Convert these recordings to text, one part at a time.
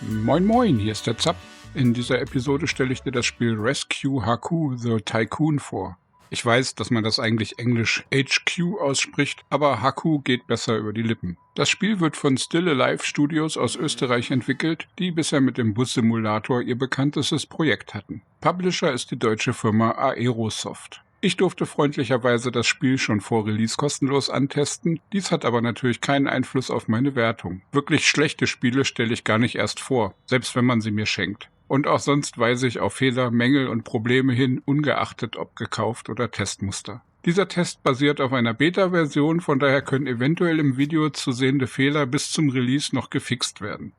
Moin Moin, hier ist der Zapp. In dieser Episode stelle ich dir das Spiel Rescue Haku The Tycoon vor. Ich weiß, dass man das eigentlich englisch HQ ausspricht, aber Haku geht besser über die Lippen. Das Spiel wird von Still Alive Studios aus Österreich entwickelt, die bisher mit dem Bus-Simulator ihr bekanntestes Projekt hatten. Publisher ist die deutsche Firma Aerosoft. Ich durfte freundlicherweise das Spiel schon vor Release kostenlos antesten, dies hat aber natürlich keinen Einfluss auf meine Wertung. Wirklich schlechte Spiele stelle ich gar nicht erst vor, selbst wenn man sie mir schenkt. Und auch sonst weise ich auf Fehler, Mängel und Probleme hin, ungeachtet ob gekauft oder Testmuster. Dieser Test basiert auf einer Beta-Version, von daher können eventuell im Video zu sehende Fehler bis zum Release noch gefixt werden.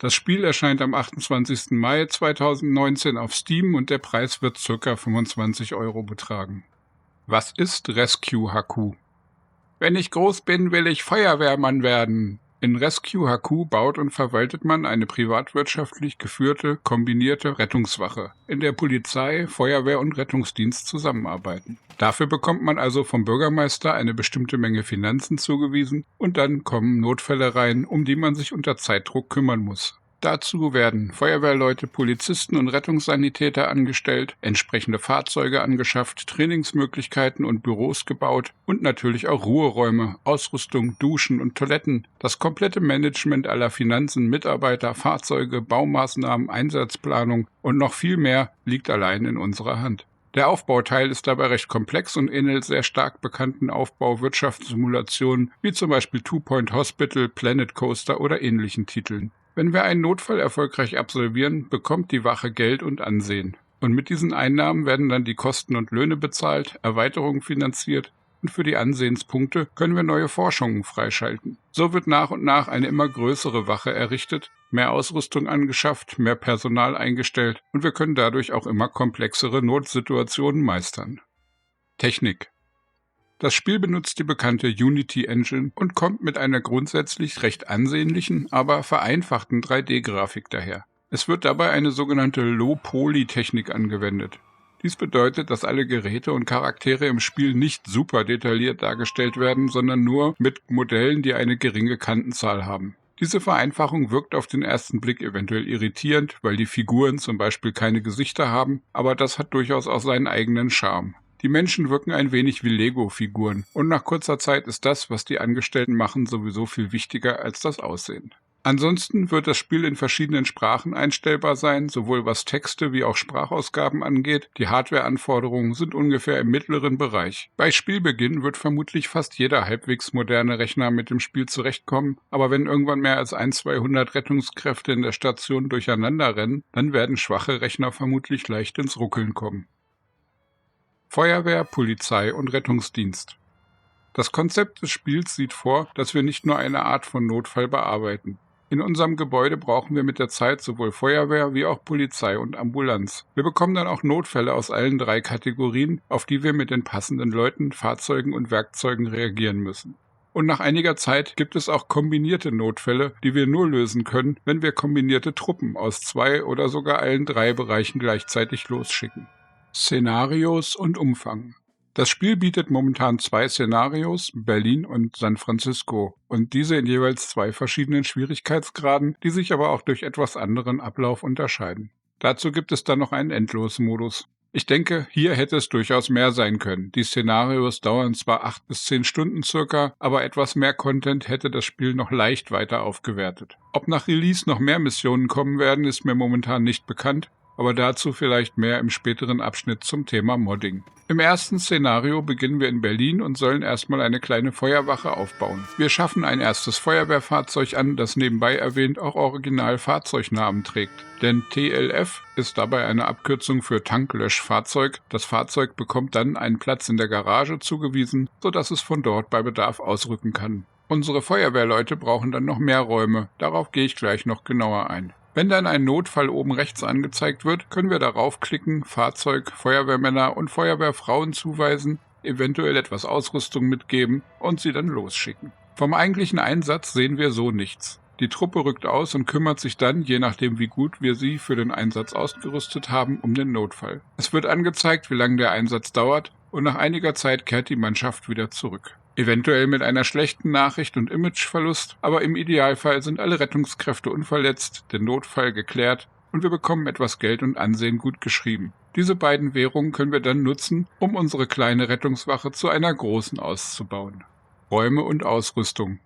Das Spiel erscheint am 28. Mai 2019 auf Steam und der Preis wird ca. 25 € betragen. Was ist Rescue Haku? Wenn ich groß bin, will ich Feuerwehrmann werden. In Rescue Haku baut und verwaltet man eine privatwirtschaftlich geführte, kombinierte Rettungswache, in der Polizei, Feuerwehr und Rettungsdienst zusammenarbeiten. Dafür bekommt man also vom Bürgermeister eine bestimmte Menge Finanzen zugewiesen und dann kommen Notfälle rein, um die man sich unter Zeitdruck kümmern muss. Dazu werden Feuerwehrleute, Polizisten und Rettungssanitäter angestellt, entsprechende Fahrzeuge angeschafft, Trainingsmöglichkeiten und Büros gebaut und natürlich auch Ruheräume, Ausrüstung, Duschen und Toiletten. Das komplette Management aller Finanzen, Mitarbeiter, Fahrzeuge, Baumaßnahmen, Einsatzplanung und noch viel mehr liegt allein in unserer Hand. Der Aufbauteil ist dabei recht komplex und ähnelt sehr stark bekannten Aufbau-Wirtschaftssimulationen wie zum Beispiel Two Point Hospital, Planet Coaster oder ähnlichen Titeln. Wenn wir einen Notfall erfolgreich absolvieren, bekommt die Wache Geld und Ansehen. Und mit diesen Einnahmen werden dann die Kosten und Löhne bezahlt, Erweiterungen finanziert und für die Ansehenspunkte können wir neue Forschungen freischalten. So wird nach und nach eine immer größere Wache errichtet, mehr Ausrüstung angeschafft, mehr Personal eingestellt und wir können dadurch auch immer komplexere Notsituationen meistern. Technik. Das Spiel benutzt die bekannte Unity Engine und kommt mit einer grundsätzlich recht ansehnlichen, aber vereinfachten 3D-Grafik daher. Es wird dabei eine sogenannte Low-Poly-Technik angewendet. Dies bedeutet, dass alle Geräte und Charaktere im Spiel nicht super detailliert dargestellt werden, sondern nur mit Modellen, die eine geringe Kantenzahl haben. Diese Vereinfachung wirkt auf den ersten Blick eventuell irritierend, weil die Figuren zum Beispiel keine Gesichter haben, aber das hat durchaus auch seinen eigenen Charme. Die Menschen wirken ein wenig wie Lego-Figuren und nach kurzer Zeit ist das, was die Angestellten machen, sowieso viel wichtiger als das Aussehen. Ansonsten wird das Spiel in verschiedenen Sprachen einstellbar sein, sowohl was Texte wie auch Sprachausgaben angeht. Die Hardware-Anforderungen sind ungefähr im mittleren Bereich. Bei Spielbeginn wird vermutlich fast jeder halbwegs moderne Rechner mit dem Spiel zurechtkommen, aber wenn irgendwann mehr als 100-200 Rettungskräfte in der Station durcheinander rennen, dann werden schwache Rechner vermutlich leicht ins Ruckeln kommen. Feuerwehr, Polizei und Rettungsdienst. Das Konzept des Spiels sieht vor, dass wir nicht nur eine Art von Notfall bearbeiten. In unserem Gebäude brauchen wir mit der Zeit sowohl Feuerwehr wie auch Polizei und Ambulanz. Wir bekommen dann auch Notfälle aus allen 3 Kategorien, auf die wir mit den passenden Leuten, Fahrzeugen und Werkzeugen reagieren müssen. Und nach einiger Zeit gibt es auch kombinierte Notfälle, die wir nur lösen können, wenn wir kombinierte Truppen aus 2 oder sogar allen 3 Bereichen gleichzeitig losschicken. Szenarios und Umfang. Das Spiel bietet momentan 2 Szenarios, Berlin und San Francisco, und diese in jeweils 2 verschiedenen Schwierigkeitsgraden, die sich aber auch durch etwas anderen Ablauf unterscheiden. Dazu gibt es dann noch einen Endlosmodus. Ich denke, hier hätte es durchaus mehr sein können. Die Szenarios dauern zwar 8 bis 10 Stunden circa, aber etwas mehr Content hätte das Spiel noch leicht weiter aufgewertet. Ob nach Release noch mehr Missionen kommen werden, ist mir momentan nicht bekannt, aber dazu vielleicht mehr im späteren Abschnitt zum Thema Modding. Im ersten Szenario beginnen wir in Berlin und sollen erstmal eine kleine Feuerwache aufbauen. Wir schaffen ein erstes Feuerwehrfahrzeug an, das nebenbei erwähnt auch original Fahrzeugnamen trägt. Denn TLF ist dabei eine Abkürzung für Tanklöschfahrzeug. Das Fahrzeug bekommt dann einen Platz in der Garage zugewiesen, sodass es von dort bei Bedarf ausrücken kann. Unsere Feuerwehrleute brauchen dann noch mehr Räume, darauf gehe ich gleich noch genauer ein. Wenn dann ein Notfall oben rechts angezeigt wird, können wir darauf klicken, Fahrzeug, Feuerwehrmänner und Feuerwehrfrauen zuweisen, eventuell etwas Ausrüstung mitgeben und sie dann losschicken. Vom eigentlichen Einsatz sehen wir so nichts. Die Truppe rückt aus und kümmert sich dann, je nachdem wie gut wir sie für den Einsatz ausgerüstet haben, um den Notfall. Es wird angezeigt, wie lange der Einsatz dauert und nach einiger Zeit kehrt die Mannschaft wieder zurück. Eventuell mit einer schlechten Nachricht und Imageverlust, aber im Idealfall sind alle Rettungskräfte unverletzt, der Notfall geklärt und wir bekommen etwas Geld und Ansehen gut geschrieben. Diese beiden Währungen können wir dann nutzen, um unsere kleine Rettungswache zu einer großen auszubauen. Räume und Ausrüstung.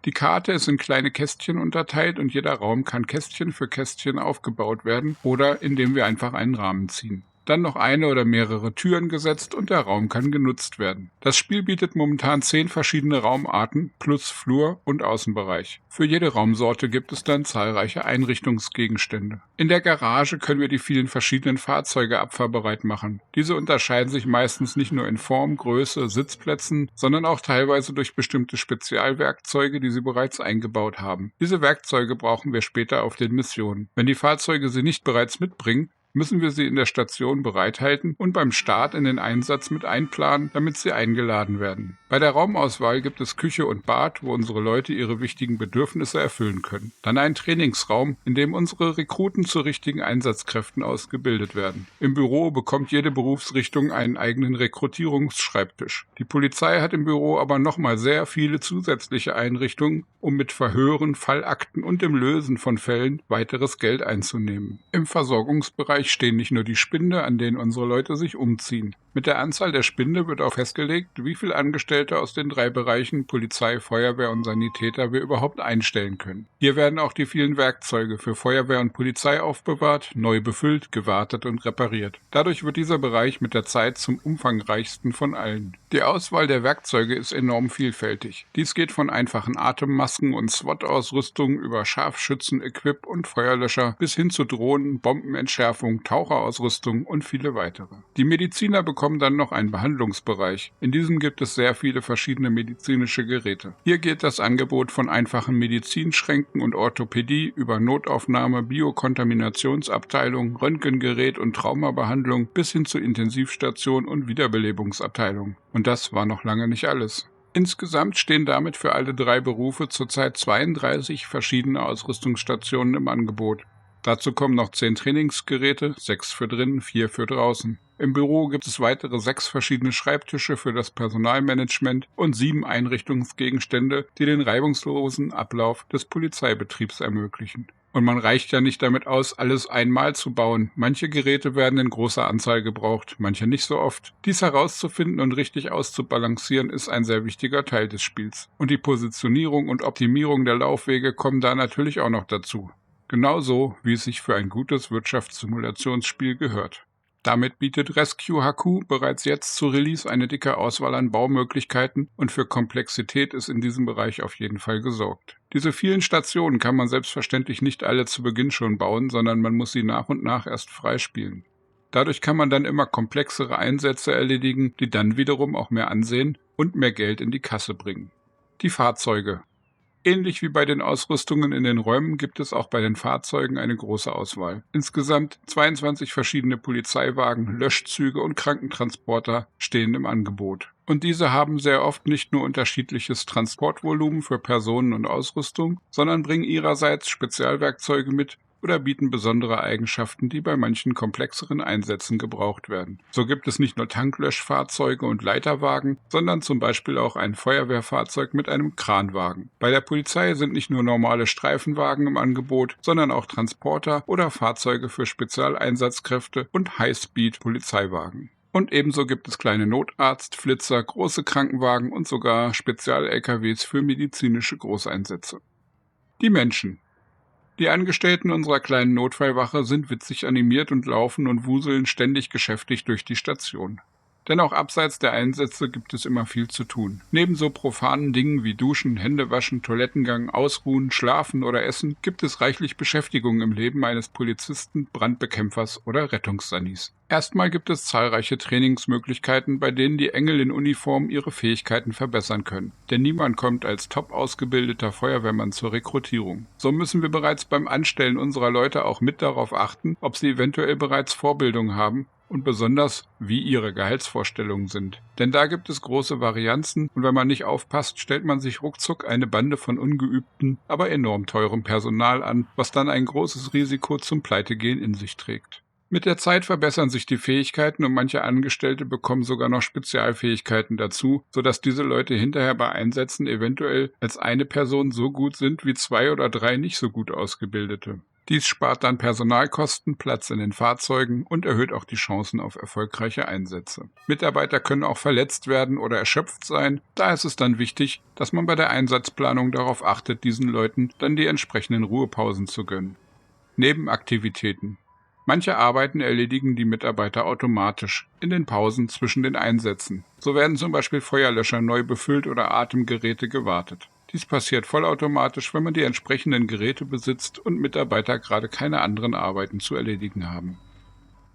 Die Karte ist in kleine Kästchen unterteilt und jeder Raum kann Kästchen für Kästchen aufgebaut werden oder indem wir einfach einen Rahmen ziehen. Dann noch eine oder mehrere Türen gesetzt und der Raum kann genutzt werden. Das Spiel bietet momentan 10 verschiedene Raumarten plus Flur- und Außenbereich. Für jede Raumsorte gibt es dann zahlreiche Einrichtungsgegenstände. In der Garage können wir die vielen verschiedenen Fahrzeuge abfahrbereit machen. Diese unterscheiden sich meistens nicht nur in Form, Größe, Sitzplätzen, sondern auch teilweise durch bestimmte Spezialwerkzeuge, die sie bereits eingebaut haben. Diese Werkzeuge brauchen wir später auf den Missionen. Wenn die Fahrzeuge sie nicht bereits mitbringen, müssen wir sie in der Station bereithalten und beim Start in den Einsatz mit einplanen, damit sie eingeladen werden. Bei der Raumauswahl gibt es Küche und Bad, wo unsere Leute ihre wichtigen Bedürfnisse erfüllen können. Dann einen Trainingsraum, in dem unsere Rekruten zu richtigen Einsatzkräften ausgebildet werden. Im Büro bekommt jede Berufsrichtung einen eigenen Rekrutierungsschreibtisch. Die Polizei hat im Büro aber nochmal sehr viele zusätzliche Einrichtungen, um mit Verhören, Fallakten und dem Lösen von Fällen weiteres Geld einzunehmen. Im Versorgungsbereich stehen nicht nur die Spinde, an denen unsere Leute sich umziehen. Mit der Anzahl der Spinde wird auch festgelegt, wie viele Angestellte aus den 3 Bereichen Polizei, Feuerwehr und Sanitäter wir überhaupt einstellen können. Hier werden auch die vielen Werkzeuge für Feuerwehr und Polizei aufbewahrt, neu befüllt, gewartet und repariert. Dadurch wird dieser Bereich mit der Zeit zum umfangreichsten von allen. Die Auswahl der Werkzeuge ist enorm vielfältig. Dies geht von einfachen Atemmasken und SWAT-Ausrüstung über Scharfschützen, Equip und Feuerlöscher bis hin zu Drohnen, Bombenentschärfung, Taucherausrüstung und viele weitere. Die Mediziner bekommen dann noch einen Behandlungsbereich. In diesem gibt es sehr viele verschiedene medizinische Geräte. Hier geht das Angebot von einfachen Medizinschränken und Orthopädie über Notaufnahme, Biokontaminationsabteilung, Röntgengerät und Traumabehandlung bis hin zu Intensivstation und Wiederbelebungsabteilung. Und das war noch lange nicht alles. Insgesamt stehen damit für alle 3 Berufe zurzeit 32 verschiedene Ausrüstungsstationen im Angebot. Dazu kommen noch 10 Trainingsgeräte, 6 für drinnen, 4 für draußen. Im Büro gibt es weitere 6 verschiedene Schreibtische für das Personalmanagement und 7 Einrichtungsgegenstände, die den reibungslosen Ablauf des Polizeibetriebs ermöglichen. Und man reicht ja nicht damit aus, alles einmal zu bauen. Manche Geräte werden in großer Anzahl gebraucht, manche nicht so oft. Dies herauszufinden und richtig auszubalancieren ist ein sehr wichtiger Teil des Spiels. Und die Positionierung und Optimierung der Laufwege kommen da natürlich auch noch dazu. Genauso, wie es sich für ein gutes Wirtschaftssimulationsspiel gehört. Damit bietet Rescue HQ bereits jetzt zu Release eine dicke Auswahl an Baumöglichkeiten und für Komplexität ist in diesem Bereich auf jeden Fall gesorgt. Diese vielen Stationen kann man selbstverständlich nicht alle zu Beginn schon bauen, sondern man muss sie nach und nach erst freispielen. Dadurch kann man dann immer komplexere Einsätze erledigen, die dann wiederum auch mehr Ansehen und mehr Geld in die Kasse bringen. Die Fahrzeuge. Ähnlich wie bei den Ausrüstungen in den Räumen gibt es auch bei den Fahrzeugen eine große Auswahl. Insgesamt 22 verschiedene Polizeiwagen, Löschzüge und Krankentransporter stehen im Angebot. Und diese haben sehr oft nicht nur unterschiedliches Transportvolumen für Personen und Ausrüstung, sondern bringen ihrerseits Spezialwerkzeuge mit oder bieten besondere Eigenschaften, die bei manchen komplexeren Einsätzen gebraucht werden. So gibt es nicht nur Tanklöschfahrzeuge und Leiterwagen, sondern zum Beispiel auch ein Feuerwehrfahrzeug mit einem Kranwagen. Bei der Polizei sind nicht nur normale Streifenwagen im Angebot, sondern auch Transporter oder Fahrzeuge für Spezialeinsatzkräfte und Highspeed-Polizeiwagen. Und ebenso gibt es kleine Notarzt-Flitzer, große Krankenwagen und sogar Spezial-LKWs für medizinische Großeinsätze. Die Menschen. Die Angestellten unserer kleinen Notfallwache sind witzig animiert und laufen und wuseln ständig geschäftig durch die Station. Denn auch abseits der Einsätze gibt es immer viel zu tun. Neben so profanen Dingen wie Duschen, Händewaschen, Toilettengang, Ausruhen, Schlafen oder Essen gibt es reichlich Beschäftigung im Leben eines Polizisten, Brandbekämpfers oder Rettungssanis. Erstmal gibt es zahlreiche Trainingsmöglichkeiten, bei denen die Engel in Uniform ihre Fähigkeiten verbessern können. Denn niemand kommt als top ausgebildeter Feuerwehrmann zur Rekrutierung. So müssen wir bereits beim Anstellen unserer Leute auch mit darauf achten, ob sie eventuell bereits Vorbildung haben und besonders, wie ihre Gehaltsvorstellungen sind. Denn da gibt es große Varianzen und wenn man nicht aufpasst, stellt man sich ruckzuck eine Bande von ungeübten, aber enorm teurem Personal an, was dann ein großes Risiko zum Pleitegehen in sich trägt. Mit der Zeit verbessern sich die Fähigkeiten und manche Angestellte bekommen sogar noch Spezialfähigkeiten dazu, sodass diese Leute hinterher bei Einsätzen eventuell als eine Person so gut sind wie 2 oder 3 nicht so gut ausgebildete. Dies spart dann Personalkosten, Platz in den Fahrzeugen und erhöht auch die Chancen auf erfolgreiche Einsätze. Mitarbeiter können auch verletzt werden oder erschöpft sein. Da ist es dann wichtig, dass man bei der Einsatzplanung darauf achtet, diesen Leuten dann die entsprechenden Ruhepausen zu gönnen. Nebenaktivitäten. Manche Arbeiten erledigen die Mitarbeiter automatisch in den Pausen zwischen den Einsätzen. So werden zum Beispiel Feuerlöscher neu befüllt oder Atemgeräte gewartet. Dies passiert vollautomatisch, wenn man die entsprechenden Geräte besitzt und Mitarbeiter gerade keine anderen Arbeiten zu erledigen haben.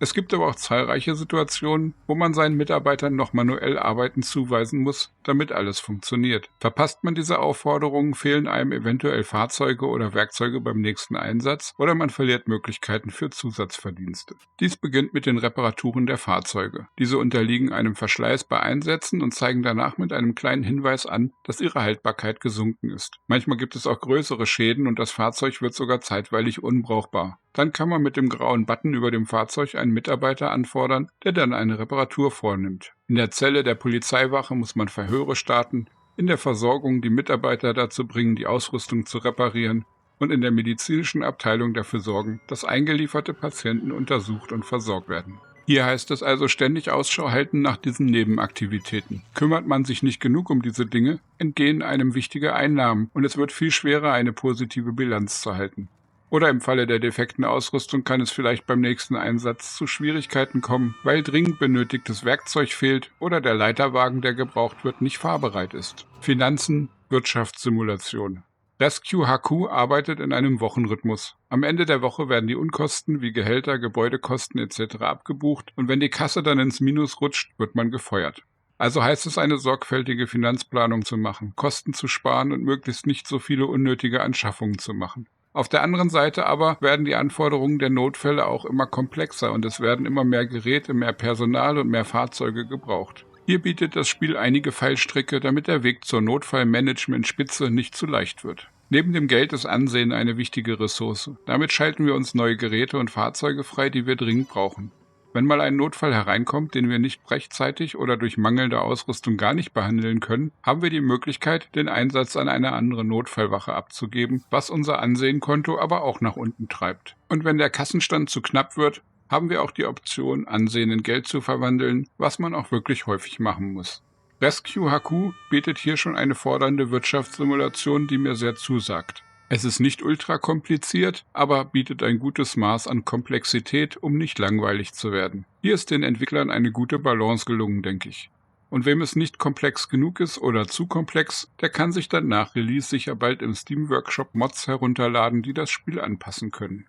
Es gibt aber auch zahlreiche Situationen, wo man seinen Mitarbeitern noch manuell Arbeiten zuweisen muss, damit alles funktioniert. Verpasst man diese Aufforderungen, fehlen einem eventuell Fahrzeuge oder Werkzeuge beim nächsten Einsatz oder man verliert Möglichkeiten für Zusatzverdienste. Dies beginnt mit den Reparaturen der Fahrzeuge. Diese unterliegen einem Verschleiß bei Einsätzen und zeigen danach mit einem kleinen Hinweis an, dass ihre Haltbarkeit gesunken ist. Manchmal gibt es auch größere Schäden und das Fahrzeug wird sogar zeitweilig unbrauchbar. Dann kann man mit dem grauen Button über dem Fahrzeug einen Mitarbeiter anfordern, der dann eine Reparatur vornimmt. In der Zelle der Polizeiwache muss man Verhöre starten, in der Versorgung die Mitarbeiter dazu bringen, die Ausrüstung zu reparieren und in der medizinischen Abteilung dafür sorgen, dass eingelieferte Patienten untersucht und versorgt werden. Hier heißt es also ständig Ausschau halten nach diesen Nebenaktivitäten. Kümmert man sich nicht genug um diese Dinge, entgehen einem wichtige Einnahmen und es wird viel schwerer, eine positive Bilanz zu halten. Oder im Falle der defekten Ausrüstung kann es vielleicht beim nächsten Einsatz zu Schwierigkeiten kommen, weil dringend benötigtes Werkzeug fehlt oder der Leiterwagen, der gebraucht wird, nicht fahrbereit ist. Finanzen, Wirtschaftssimulation. Rescue HQ arbeitet in einem Wochenrhythmus. Am Ende der Woche werden die Unkosten wie Gehälter, Gebäudekosten etc. abgebucht und wenn die Kasse dann ins Minus rutscht, wird man gefeuert. Also heißt es, eine sorgfältige Finanzplanung zu machen, Kosten zu sparen und möglichst nicht so viele unnötige Anschaffungen zu machen. Auf der anderen Seite aber werden die Anforderungen der Notfälle auch immer komplexer und es werden immer mehr Geräte, mehr Personal und mehr Fahrzeuge gebraucht. Hier bietet das Spiel einige Fallstricke, damit der Weg zur Notfallmanagement-Spitze nicht zu leicht wird. Neben dem Geld ist Ansehen eine wichtige Ressource. Damit schalten wir uns neue Geräte und Fahrzeuge frei, die wir dringend brauchen. Wenn mal ein Notfall hereinkommt, den wir nicht rechtzeitig oder durch mangelnde Ausrüstung gar nicht behandeln können, haben wir die Möglichkeit, den Einsatz an eine andere Notfallwache abzugeben, was unser Ansehenkonto aber auch nach unten treibt. Und wenn der Kassenstand zu knapp wird, haben wir auch die Option, Ansehen in Geld zu verwandeln, was man auch wirklich häufig machen muss. Rescue HQ bietet hier schon eine fordernde Wirtschaftssimulation, die mir sehr zusagt. Es ist nicht ultra kompliziert, aber bietet ein gutes Maß an Komplexität, um nicht langweilig zu werden. Hier ist den Entwicklern eine gute Balance gelungen, denke ich. Und wem es nicht komplex genug ist oder zu komplex, der kann sich dann nach Release sicher bald im Steam Workshop Mods herunterladen, die das Spiel anpassen können.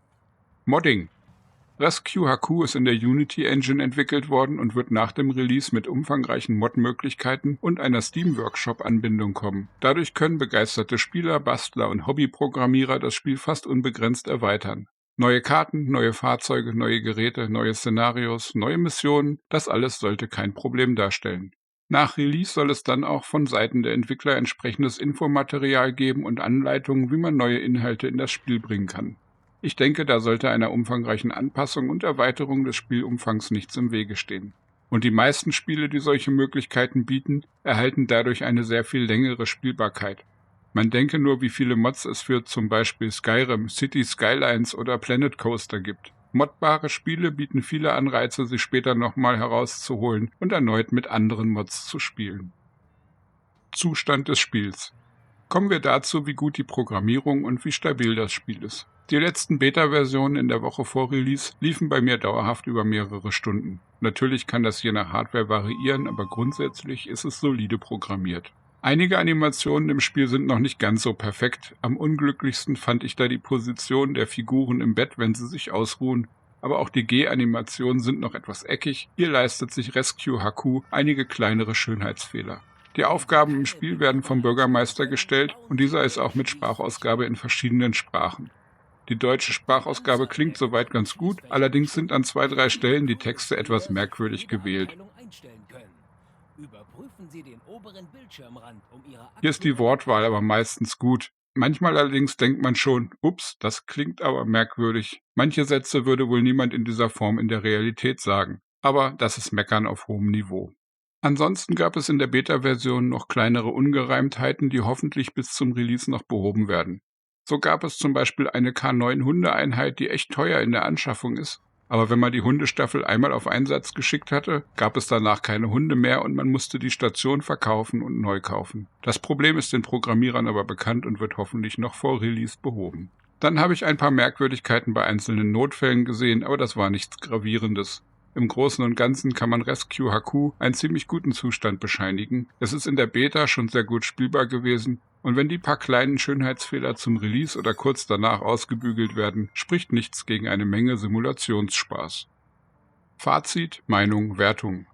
Modding. Rescue HQ ist in der Unity Engine entwickelt worden und wird nach dem Release mit umfangreichen Mod-Möglichkeiten und einer Steam-Workshop-Anbindung kommen. Dadurch können begeisterte Spieler, Bastler und Hobbyprogrammierer das Spiel fast unbegrenzt erweitern. Neue Karten, neue Fahrzeuge, neue Geräte, neue Szenarios, neue Missionen, das alles sollte kein Problem darstellen. Nach Release soll es dann auch von Seiten der Entwickler entsprechendes Infomaterial geben und Anleitungen, wie man neue Inhalte in das Spiel bringen kann. Ich denke, da sollte einer umfangreichen Anpassung und Erweiterung des Spielumfangs nichts im Wege stehen. Und die meisten Spiele, die solche Möglichkeiten bieten, erhalten dadurch eine sehr viel längere Spielbarkeit. Man denke nur, wie viele Mods es für zum Beispiel Skyrim, City Skylines oder Planet Coaster gibt. Modbare Spiele bieten viele Anreize, sie später nochmal herauszuholen und erneut mit anderen Mods zu spielen. Zustand des Spiels. Kommen wir dazu, wie gut die Programmierung und wie stabil das Spiel ist. Die letzten Beta-Versionen in der Woche vor Release liefen bei mir dauerhaft über mehrere Stunden. Natürlich kann das je nach Hardware variieren, aber grundsätzlich ist es solide programmiert. Einige Animationen im Spiel sind noch nicht ganz so perfekt. Am unglücklichsten fand ich da die Position der Figuren im Bett, wenn sie sich ausruhen. Aber auch die G-Animationen sind noch etwas eckig. Hier leistet sich Rescue HQ einige kleinere Schönheitsfehler. Die Aufgaben im Spiel werden vom Bürgermeister gestellt und dieser ist auch mit Sprachausgabe in verschiedenen Sprachen. Die deutsche Sprachausgabe klingt soweit ganz gut, allerdings sind an 2-3 Stellen die Texte etwas merkwürdig gewählt. Hier ist die Wortwahl aber meistens gut. Manchmal allerdings denkt man schon, ups, das klingt aber merkwürdig. Manche Sätze würde wohl niemand in dieser Form in der Realität sagen. Aber das ist Meckern auf hohem Niveau. Ansonsten gab es in der Beta-Version noch kleinere Ungereimtheiten, die hoffentlich bis zum Release noch behoben werden. So gab es zum Beispiel eine K9-Hundeeinheit, die echt teuer in der Anschaffung ist, aber wenn man die Hundestaffel einmal auf Einsatz geschickt hatte, gab es danach keine Hunde mehr und man musste die Station verkaufen und neu kaufen. Das Problem ist den Programmierern aber bekannt und wird hoffentlich noch vor Release behoben. Dann habe ich ein paar Merkwürdigkeiten bei einzelnen Notfällen gesehen, aber das war nichts Gravierendes. Im Großen und Ganzen kann man Rescue HQ einen ziemlich guten Zustand bescheinigen. Es ist in der Beta schon sehr gut spielbar gewesen und wenn die paar kleinen Schönheitsfehler zum Release oder kurz danach ausgebügelt werden, spricht nichts gegen eine Menge Simulationsspaß. Fazit, Meinung, Wertung.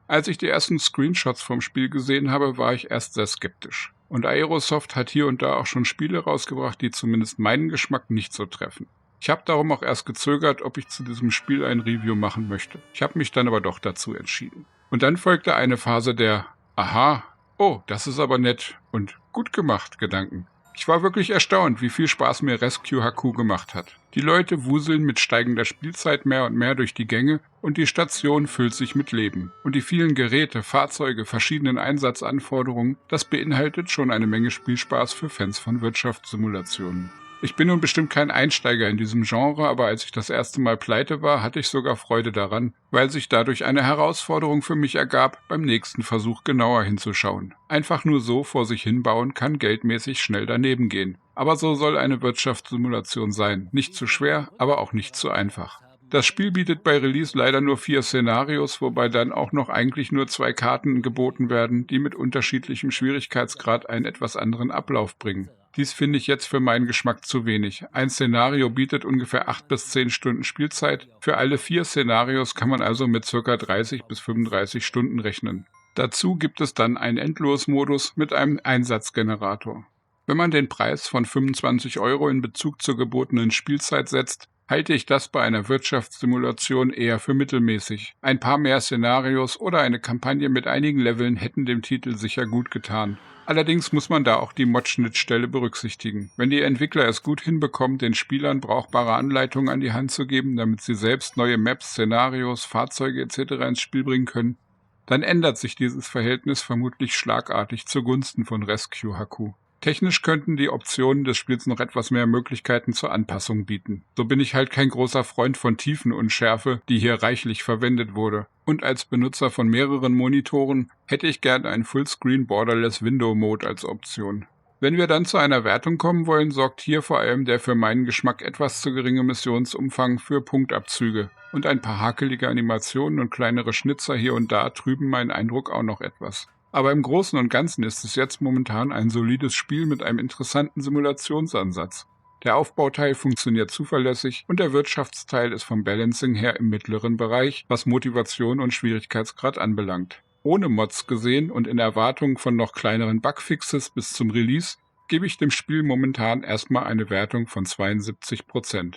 Als ich die ersten Screenshots vom Spiel gesehen habe, war ich erst sehr skeptisch. Und Aerosoft hat hier und da auch schon Spiele rausgebracht, die zumindest meinen Geschmack nicht so treffen. Ich habe darum auch erst gezögert, ob ich zu diesem Spiel ein Review machen möchte. Ich habe mich dann aber doch dazu entschieden. Und dann folgte eine Phase der Aha, oh, das ist aber nett und gut gemacht Gedanken. Ich war wirklich erstaunt, wie viel Spaß mir Rescue HQ gemacht hat. Die Leute wuseln mit steigender Spielzeit mehr und mehr durch die Gänge und die Station füllt sich mit Leben. Und die vielen Geräte, Fahrzeuge, verschiedenen Einsatzanforderungen, das beinhaltet schon eine Menge Spielspaß für Fans von Wirtschaftssimulationen. Ich bin nun bestimmt kein Einsteiger in diesem Genre, aber als ich das erste Mal pleite war, hatte ich sogar Freude daran, weil sich dadurch eine Herausforderung für mich ergab, beim nächsten Versuch genauer hinzuschauen. Einfach nur so vor sich hinbauen kann geldmäßig schnell daneben gehen. Aber so soll eine Wirtschaftssimulation sein. Nicht zu schwer, aber auch nicht zu einfach. Das Spiel bietet bei Release leider nur 4 Szenarios, wobei dann auch noch eigentlich nur 2 Karten geboten werden, die mit unterschiedlichem Schwierigkeitsgrad einen etwas anderen Ablauf bringen. Dies finde ich jetzt für meinen Geschmack zu wenig. Ein Szenario bietet ungefähr 8 bis 10 Stunden Spielzeit. Für alle 4 Szenarios kann man also mit ca. 30 bis 35 Stunden rechnen. Dazu gibt es dann einen Endlosmodus mit einem Einsatzgenerator. Wenn man den Preis von 25 € in Bezug zur gebotenen Spielzeit setzt, halte ich das bei einer Wirtschaftssimulation eher für mittelmäßig. Ein paar mehr Szenarios oder eine Kampagne mit einigen Leveln hätten dem Titel sicher gut getan. Allerdings muss man da auch die Mod-Schnittstelle berücksichtigen. Wenn die Entwickler es gut hinbekommen, den Spielern brauchbare Anleitungen an die Hand zu geben, damit sie selbst neue Maps, Szenarios, Fahrzeuge etc. ins Spiel bringen können, dann ändert sich dieses Verhältnis vermutlich schlagartig zugunsten von Rescue HQ. Technisch könnten die Optionen des Spiels noch etwas mehr Möglichkeiten zur Anpassung bieten. So bin ich halt kein großer Freund von Tiefenunschärfe, die hier reichlich verwendet wurde. Und als Benutzer von mehreren Monitoren hätte ich gern einen Fullscreen Borderless Window Mode als Option. Wenn wir dann zu einer Wertung kommen wollen, sorgt hier vor allem der für meinen Geschmack etwas zu geringe Missionsumfang für Punktabzüge. Und ein paar hakelige Animationen und kleinere Schnitzer hier und da trüben meinen Eindruck auch noch etwas. Aber im Großen und Ganzen ist es jetzt momentan ein solides Spiel mit einem interessanten Simulationsansatz. Der Aufbauteil funktioniert zuverlässig und der Wirtschaftsteil ist vom Balancing her im mittleren Bereich, was Motivation und Schwierigkeitsgrad anbelangt. Ohne Mods gesehen und in Erwartung von noch kleineren Bugfixes bis zum Release gebe ich dem Spiel momentan erstmal eine Wertung von 72%.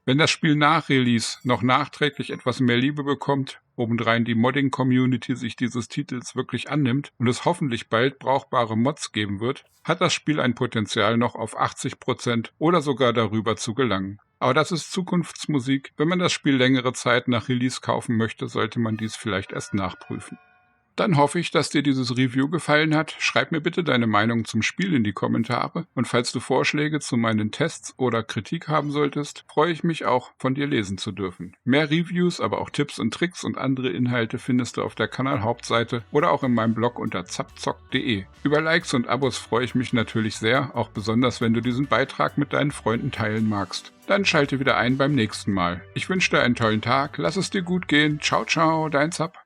Wenn das Spiel nach Release noch nachträglich etwas mehr Liebe bekommt, obendrein die Modding-Community sich dieses Titels wirklich annimmt und es hoffentlich bald brauchbare Mods geben wird, hat das Spiel ein Potenzial noch auf 80% oder sogar darüber zu gelangen. Aber das ist Zukunftsmusik. Wenn man das Spiel längere Zeit nach Release kaufen möchte, sollte man dies vielleicht erst nachprüfen. Dann hoffe ich, dass dir dieses Review gefallen hat. Schreib mir bitte deine Meinung zum Spiel in die Kommentare. Und falls du Vorschläge zu meinen Tests oder Kritik haben solltest, freue ich mich auch, von dir lesen zu dürfen. Mehr Reviews, aber auch Tipps und Tricks und andere Inhalte findest du auf der Kanalhauptseite oder auch in meinem Blog unter zapzock.de. Über Likes und Abos freue ich mich natürlich sehr, auch besonders, wenn du diesen Beitrag mit deinen Freunden teilen magst. Dann schalte wieder ein beim nächsten Mal. Ich wünsche dir einen tollen Tag, lass es dir gut gehen. Ciao, ciao, dein Zap.